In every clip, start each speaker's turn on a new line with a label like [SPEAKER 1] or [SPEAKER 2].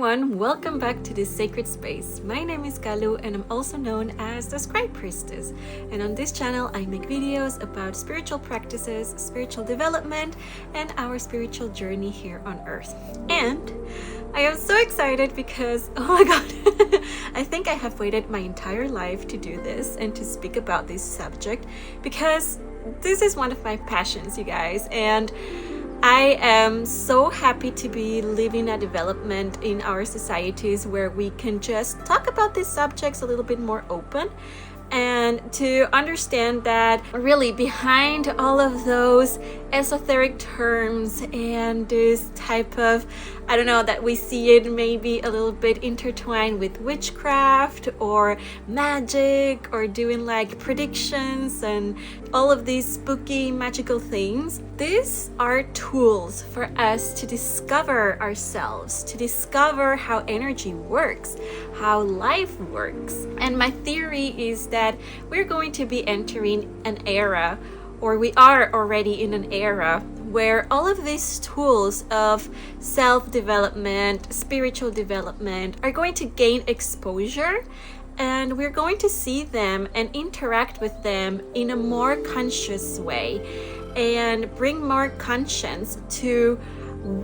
[SPEAKER 1] everyone, welcome back to this sacred space. My name is Galu and I'm also known as the Scribe Priestess. And on this channel I make videos about spiritual practices, spiritual development, and our spiritual journey here on earth. And I am so excited because, oh my god, I think I have waited my entire life to do this and to speak about this subject because this is one of my passions, you guys. And I am so happy to be living a development in our societies where we can just talk about these subjects a little bit more open and to understand that really behind all of those esoteric terms and this type of, I don't know, that we see it maybe a little bit intertwined with witchcraft or magic or doing like predictions and all of these spooky magical things. These are tools for us to discover ourselves, to discover how energy works, how life works. And my theory is that we're going to be entering an era, or we are already in an era, where all of these tools of self-development, spiritual development are going to gain exposure, and we're going to see them and interact with them in a more conscious way and bring more conscience to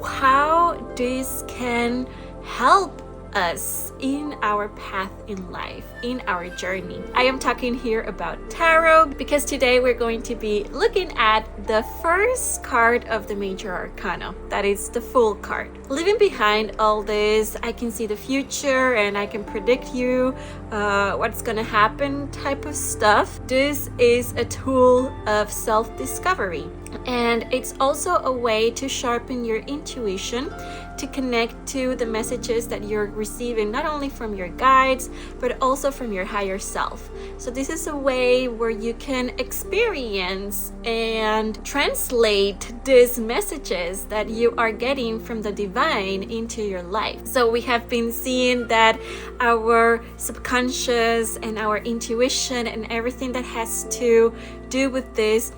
[SPEAKER 1] how this can help us in our path in life, in our journey. I am talking here about tarot because today we're going to be looking at the first card of the major arcana, that is the Fool card. Leaving behind all this, I can see the future and I can predict you what's gonna happen type of stuff. This is a tool of self-discovery, and it's also a way to sharpen your intuition, to connect to the messages that you're receiving, not only from your guides, but also from your higher self. So this is a way where you can experience and translate these messages that you are getting from the divine into your life. So we have been seeing that our subconscious and our intuition and everything that has to do with this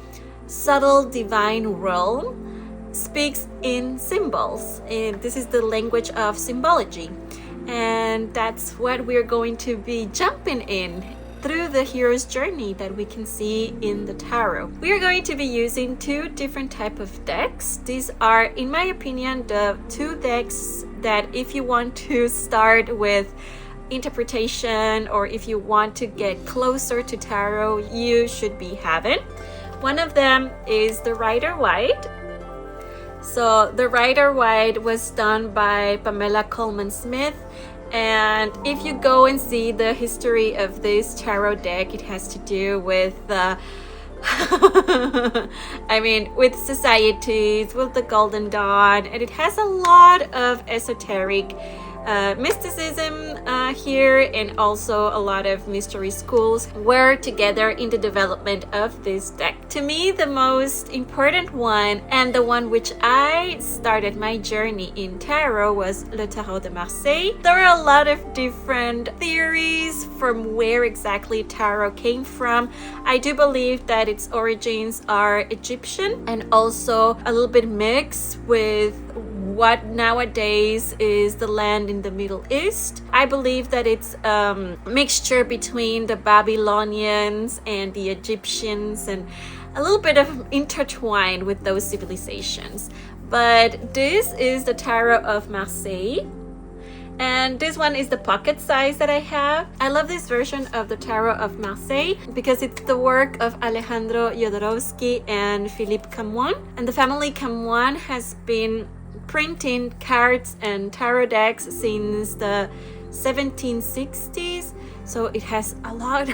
[SPEAKER 1] subtle divine realm speaks in symbols, and this is the language of symbology, and that's what we're going to be jumping in through the hero's journey that we can see in the tarot. We are going to be using two different type of decks. These are, in my opinion, the two decks that if you want to start with interpretation or if you want to get closer to tarot, you should be having. One of them is the Rider-Waite. So the Rider-Waite was done by Pamela Colman-Smith, and if you go and see the history of this tarot deck, it has to do with with societies, with the Golden Dawn, and it has a lot of esoteric mysticism here, and also a lot of mystery schools were together in the development of this deck. To me, the most important one, and the one which I started my journey in tarot, was Le Tarot de Marseille. There are a lot of different theories from where exactly tarot came from. I do believe that its origins are Egyptian and also a little bit mixed with what nowadays is the land in the Middle East. I believe that it's a mixture between the Babylonians and the Egyptians and a little bit of intertwined with those civilizations. But this is the Tarot of Marseille, and this one is the pocket size that I have. I love this version of the Tarot of Marseille because it's the work of Alejandro Jodorowsky and Philippe Camoin. And the family Camoin has been printing cards and tarot decks since the 1760s, so it has a lot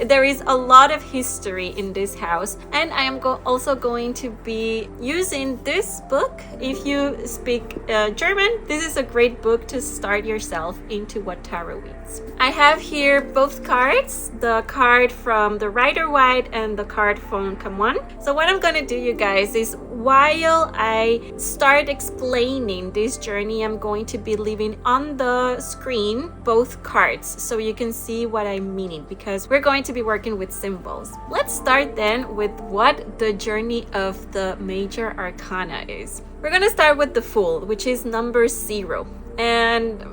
[SPEAKER 1] there is a lot of history in this house. And I am also going to be using this book. If you speak German, this is a great book to start yourself into what tarot is. I have here both cards, the card from the Rider-Waite and the card from Camoin. So what I'm gonna do, you guys, is while I start explaining this journey, I'm going to be leaving on the screen both cards so you can see what I'm meaning, because we're going to be working with symbols. Let's start then with what the journey of the major arcana is. We're going to start with the Fool, which is number 0. And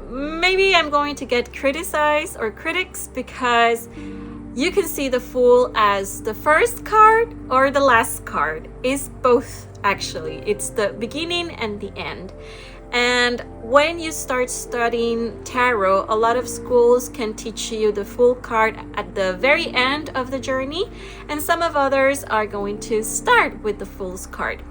[SPEAKER 1] maybe I'm going to get criticized or critics because you can see the Fool as the first card or the last card. It's both, actually. It's the beginning and the end. And when you start studying tarot, a lot of schools can teach you the Fool card at the very end of the journey, and some of others are going to start with the Fool's card.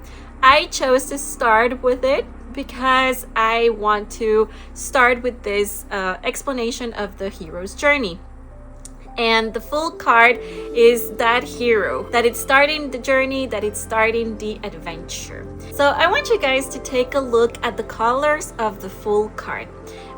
[SPEAKER 1] I chose to start with it because I want to start with this explanation of the hero's journey. And the Fool card is that hero, that it's starting the journey, that it's starting the adventure. So I want you guys to take a look at the colors of the Fool card.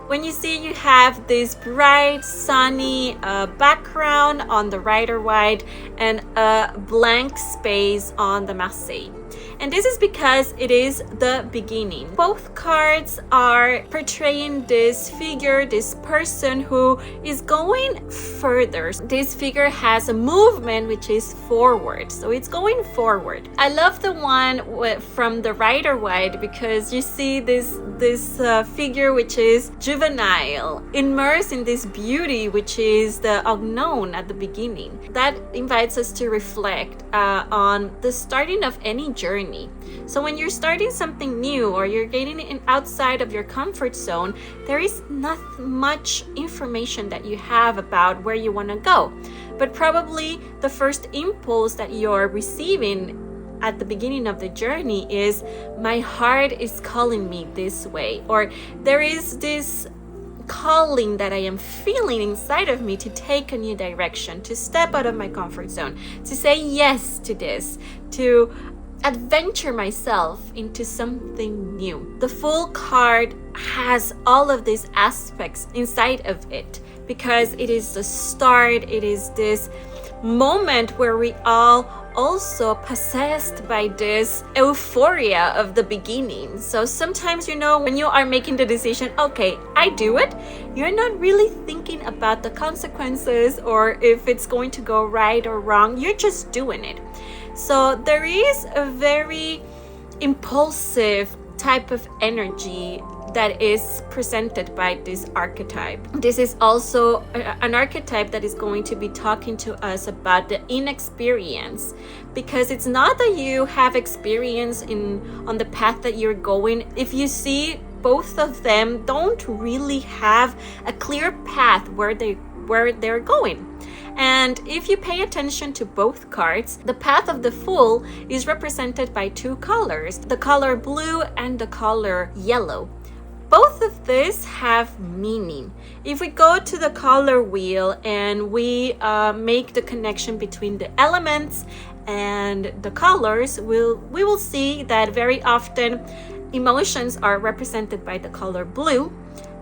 [SPEAKER 1] When you see you have this bright, sunny background on the Rider-Waite and a blank space on the Marseille. And this is because it is the beginning. Both cards are portraying this figure, this person who is going further. This figure has a movement which is forward, so it's going forward. I love the one from the Rider-Waite because you see this figure which is juvenile, immersed in this beauty which is the unknown at the beginning. That invites us to reflect on the starting of any journey. So when you're starting something new or you're getting outside of your comfort zone, there is not much information that you have about where you want to go. But probably the first impulse that you're receiving at the beginning of the journey is, my heart is calling me this way, or there is this calling that I am feeling inside of me to take a new direction, to step out of my comfort zone, to say yes to this, to adventure myself into something new. The Fool card has all of these aspects inside of it because it is the start, it is this moment where we all also possessed by this euphoria of the beginning. So sometimes, when you are making the decision, okay, I do it, you're not really thinking about the consequences or if it's going to go right or wrong. You're just doing it. So there is a very impulsive type of energy that is presented by this archetype. This is also an archetype that is going to be talking to us about the inexperience, because it's not that you have experience on the path that you're going. If you see both of them don't really have a clear path where they're going. And if you pay attention to both cards, the path of the Fool is represented by two colors, the color blue and the color yellow. Both of these have meaning. If we go to the color wheel and we make the connection between the elements and the colors, we will see that very often emotions are represented by the color blue,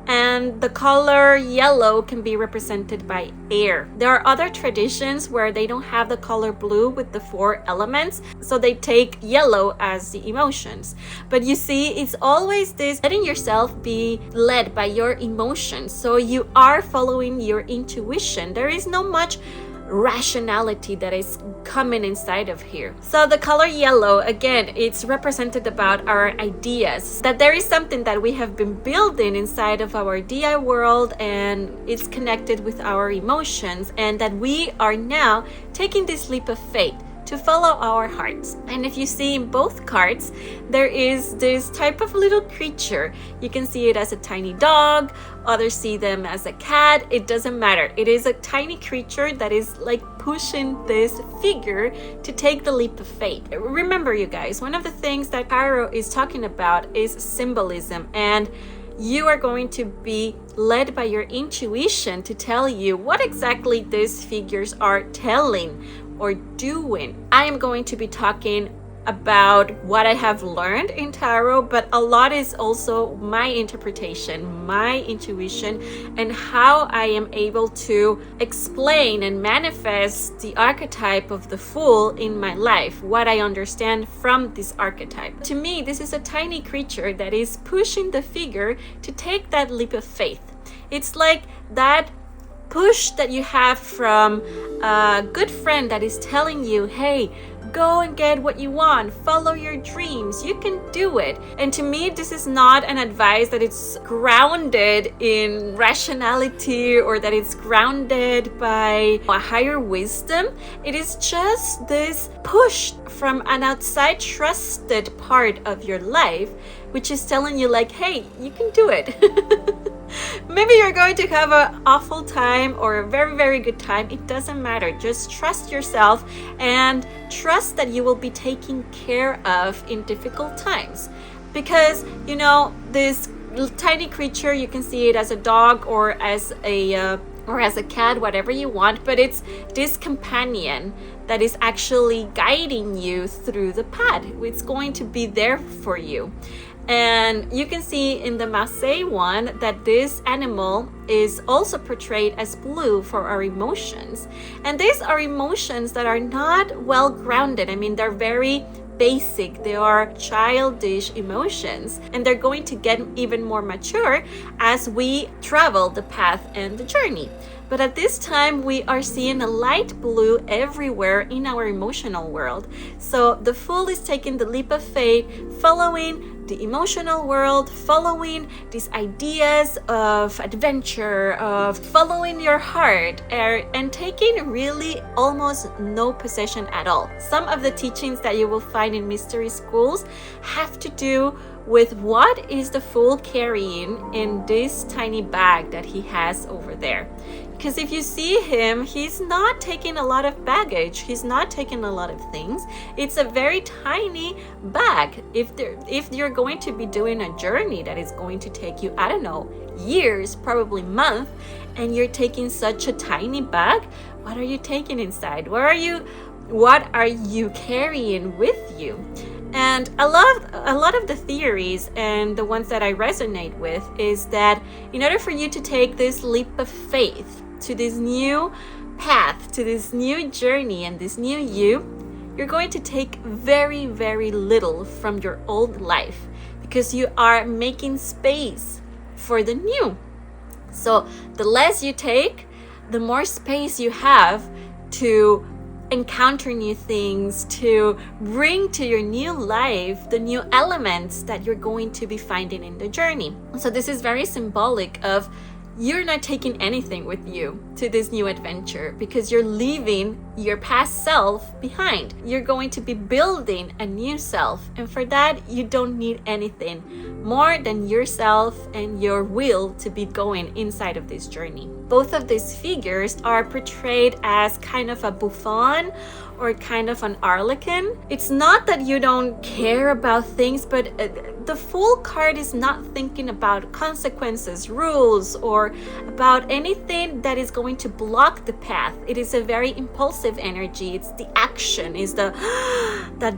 [SPEAKER 1] and the color yellow can be represented by air. There are other traditions where they don't have the color blue with the 4 elements, so they take yellow as the emotions. But you see, it's always this letting yourself be led by your emotions, so you are following your intuition. There is no much rationality that is coming inside of here. So the color yellow, again, it's represented about our ideas, that there is something that we have been building inside of our DI world and it's connected with our emotions, and that we are now taking this leap of faith to follow our hearts. And if you see in both cards, there is this type of little creature. You can see it as a tiny dog, others see them as a cat. It doesn't matter. It is a tiny creature that is like pushing this figure to take the leap of faith. Remember, you guys, one of the things that Tarot is talking about is symbolism, and you are going to be led by your intuition to tell you what exactly these figures are telling or doing. I am going to be talking about what I have learned in tarot, but a lot is also my interpretation, my intuition, and how I am able to explain and manifest the archetype of the Fool in my life, what I understand from this archetype. To me, this is a tiny creature that is pushing the figure to take that leap of faith. It's like that push that you have from a good friend that is telling you, hey, go and get what you want, follow your dreams, you can do it. And to me, this is not an advice that it's grounded in rationality or that it's grounded by a higher wisdom. It is just this push from an outside trusted part of your life, which is telling you like, hey, you can do it. Maybe you're going to have an awful time or a very, very good time. It doesn't matter. Just trust yourself and trust that you will be taken care of in difficult times. Because, you know, this tiny creature, you can see it as a dog or as a cat, whatever you want, but it's this companion that is actually guiding you through the path. It's going to be there for you. And you can see in the Marseille one that this animal is also portrayed as blue for our emotions. And these are emotions that are not well grounded. I mean, they're very basic. They are childish emotions, and they're going to get even more mature as we travel the path and the journey. But at this time, we are seeing a light blue everywhere in our emotional world. So the Fool is taking the leap of faith, following the emotional world, following these ideas of adventure, of following your heart, and taking really almost no possession at all. Some of the teachings that you will find in mystery schools have to do with what is the Fool carrying in this tiny bag that he has over there. Because if you see him, he's not taking a lot of baggage. He's not taking a lot of things. It's a very tiny bag. If you're going to be doing a journey that is going to take you, I don't know, years, probably months, and you're taking such a tiny bag, what are you taking inside? What are you carrying with you? And a lot of the theories and the ones that I resonate with is that in order for you to take this leap of faith to this new path, to this new journey and this new you're going to take very, very little from your old life because you are making space for the new. So the less you take, the more space you have to encounter new things, to bring to your new life the new elements that you're going to be finding in the journey. So this is very symbolic of you're not taking anything with you to this new adventure because you're leaving your past self behind. You're going to be building a new self, and for that you don't need anything more than yourself and your will to be going inside of this journey. Both of these figures are portrayed as kind of a buffoon or kind of an harlequin. It's not that you don't care about things, but the Fool card is not thinking about consequences, rules, or about anything that is going to block the path. It is a very impulsive energy. It's the action, is that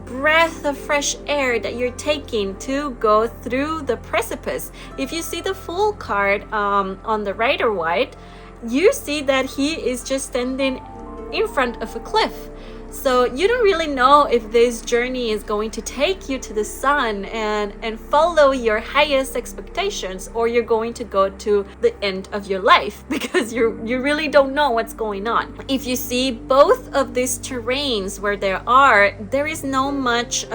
[SPEAKER 1] breath of fresh air that you're taking to go through the precipice. If you see the Fool card on the Rider-Waite, you see that he is just standing in front of a cliff. So you don't really know if this journey is going to take you to the sun and follow your highest expectations, or you're going to go to the end of your life because you really don't know what's going on. If you see both of these terrains where there is no much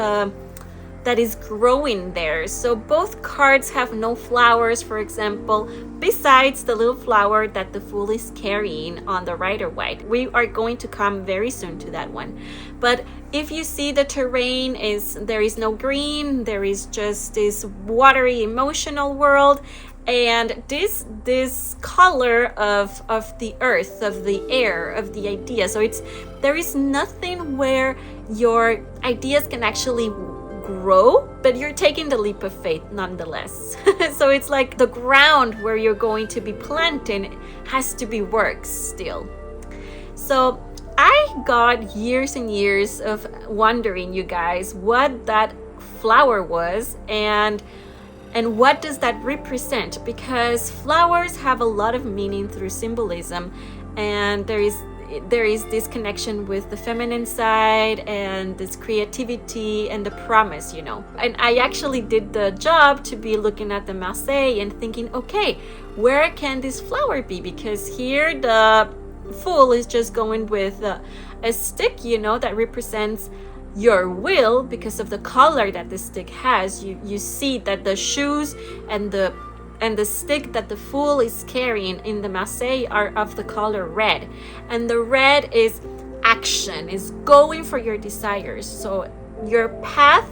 [SPEAKER 1] that is growing there. So both cards have no flowers, for example, besides the little flower that the Fool is carrying on the Rider-Waite. We are going to come very soon to that one. But if you see the terrain there is no green, there is just this watery emotional world, and this color of the earth, of the air, of the idea. So there is nothing where your ideas can actually grow, but you're taking the leap of faith nonetheless. So it's like the ground where you're going to be planting has to be works still. So I got years and years of wondering, you guys, what that flower was and what does that represent, because flowers have a lot of meaning through symbolism, and there is this connection with the feminine side and this creativity and the promise, you know. And I actually did the job to be looking at the Marseille and thinking, okay, where can this flower be? Because here the Fool is just going with a stick, you know, that represents your will, because of the color that the stick has. You see that the shoes and the stick that the Fool is carrying in the Marseille are of the color red, and the red is action, is going for your desires. So your path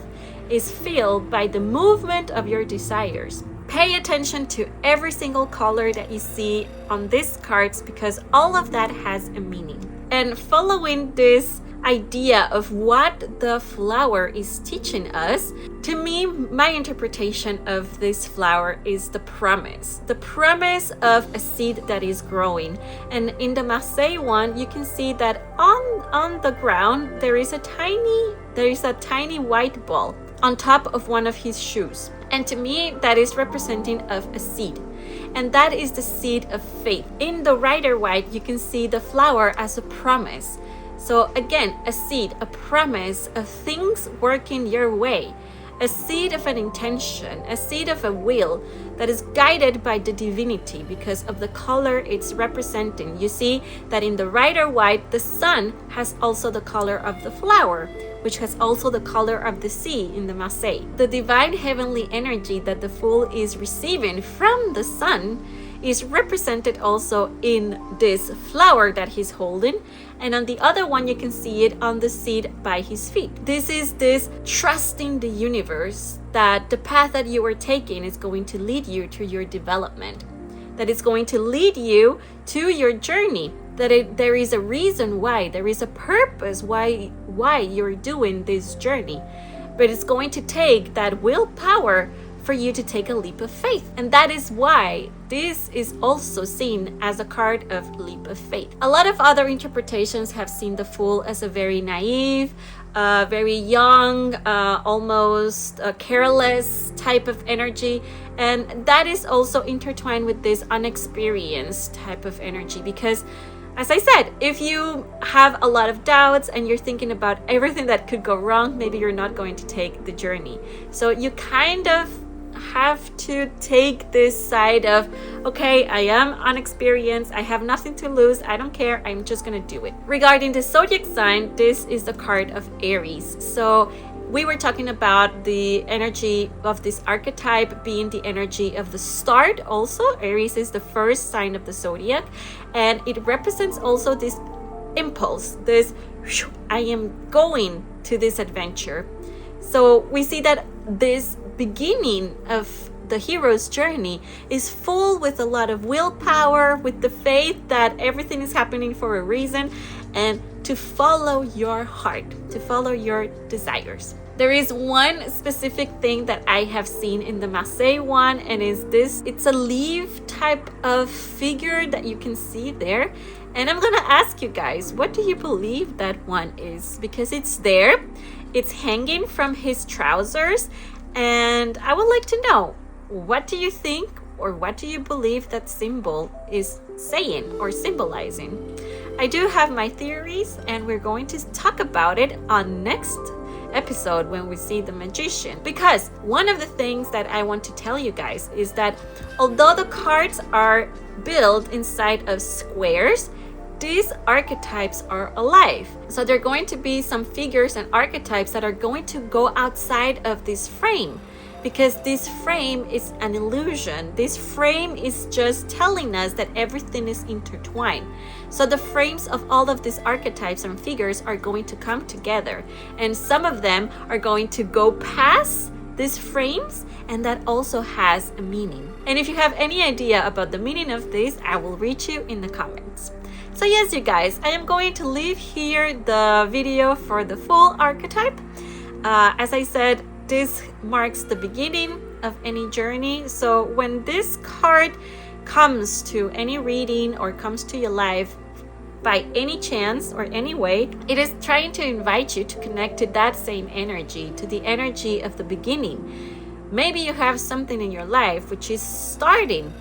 [SPEAKER 1] is filled by the movement of your desires. Pay attention to every single color that you see on these cards, because all of that has a meaning. And following this idea of what the flower is teaching us, to me, my interpretation of this flower is the promise of a seed that is growing. And in the Marseille one, you can see that on the ground there is a tiny white ball on top of one of his shoes, and to me that is representing of a seed, and that is the seed of faith. In the Rider-Waite, you can see the flower as a promise. So again, a seed, a promise of things working your way, a seed of an intention, a seed of a will that is guided by the divinity because of the color it's representing. You see that in the Rider-Waite, the sun has also the color of the flower, which has also the color of the sea in the Marseille. The divine heavenly energy that the Fool is receiving from the sun is represented also in this flower that he's holding, and on the other one you can see it on the seed by his feet. This is this trusting the universe that the path that you are taking is going to lead you to your development, that it's going to lead you to your journey, that there is a reason why, there is a purpose why you're doing this journey, but it's going to take that willpower for you to take a leap of faith. And that is why this is also seen as a card of leap of faith. A lot of other interpretations have seen the Fool as a very naive, very young, almost careless type of energy, and that is also intertwined with this unexperienced type of energy, because as I said, if you have a lot of doubts and you're thinking about everything that could go wrong, maybe you're not going to take the journey. So you kind of have to take this side of, okay, I am unexperienced, I have nothing to lose, I don't care, I'm just gonna do it. Regarding the zodiac sign, this is the card of Aries. So we were talking about the energy of this archetype being the energy of the start. Also, Aries is the first sign of the zodiac, and it represents also this impulse, this I am going to this adventure. So we see that this beginning of the hero's journey is full with a lot of willpower, with the faith that everything is happening for a reason, and to follow your heart, to follow your desires. There is one specific thing that I have seen in the Marseille one, and is this, it's a leaf type of figure that you can see there. And I'm gonna ask you guys, what do you believe that one is? Because it's there, it's hanging from his trousers, and I would like to know, what do you think, or what do you believe that symbol is saying or symbolizing? I do have my theories, and we're going to talk about it on next episode when we see the magician. Because one of the things that I want to tell you guys is that although the cards are built inside of squares, these archetypes are alive. So there are going to be some figures and archetypes that are going to go outside of this frame, because this frame is an illusion. This frame is just telling us that everything is intertwined. So the frames of all of these archetypes and figures are going to come together, and some of them are going to go past these frames, and that also has a meaning. And if you have any idea about the meaning of this, I will read you in the comments. So yes, you guys, I am going to leave here the video for the Fool archetype. As I said, this marks the beginning of any journey. So when this card comes to any reading or comes to your life by any chance or any way, it is trying to invite you to connect to that same energy, to the energy of the beginning. Maybe you have something in your life which is starting.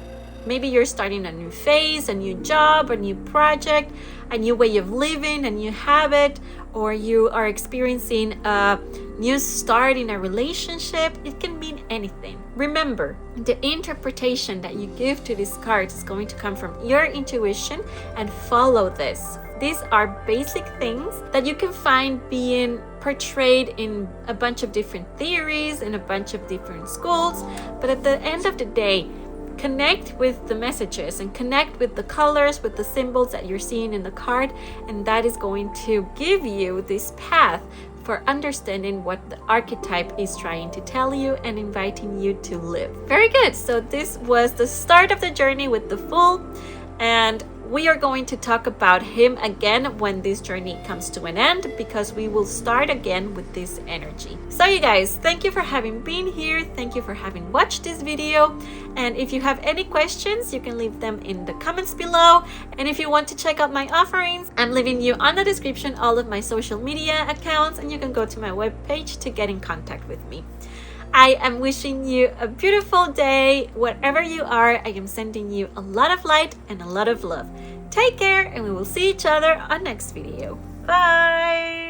[SPEAKER 1] Maybe you're starting a new phase, a new job, a new project, a new way of living, a new habit, or you are experiencing a new start in a relationship. It can mean anything. Remember, the interpretation that you give to these cards is going to come from your intuition, and follow this. These are basic things that you can find being portrayed in a bunch of different theories and a bunch of different schools, but at the end of the day, connect with the messages and connect with the colors, with the symbols that you're seeing in the card, and that is going to give you this path for understanding what the archetype is trying to tell you and inviting you to live. Very good. So this was the start of the journey with the Fool, and we are going to talk about him again when this journey comes to an end, because we will start again with this energy. So you guys, thank you for having been here. Thank you for having watched this video. And if you have any questions, you can leave them in the comments below. And if you want to check out my offerings, I'm leaving you on the description all of my social media accounts, and you can go to my webpage to get in contact with me. I am wishing you a beautiful day. Wherever you are, I am sending you a lot of light and a lot of love. Take care, and we will see each other on next video. Bye!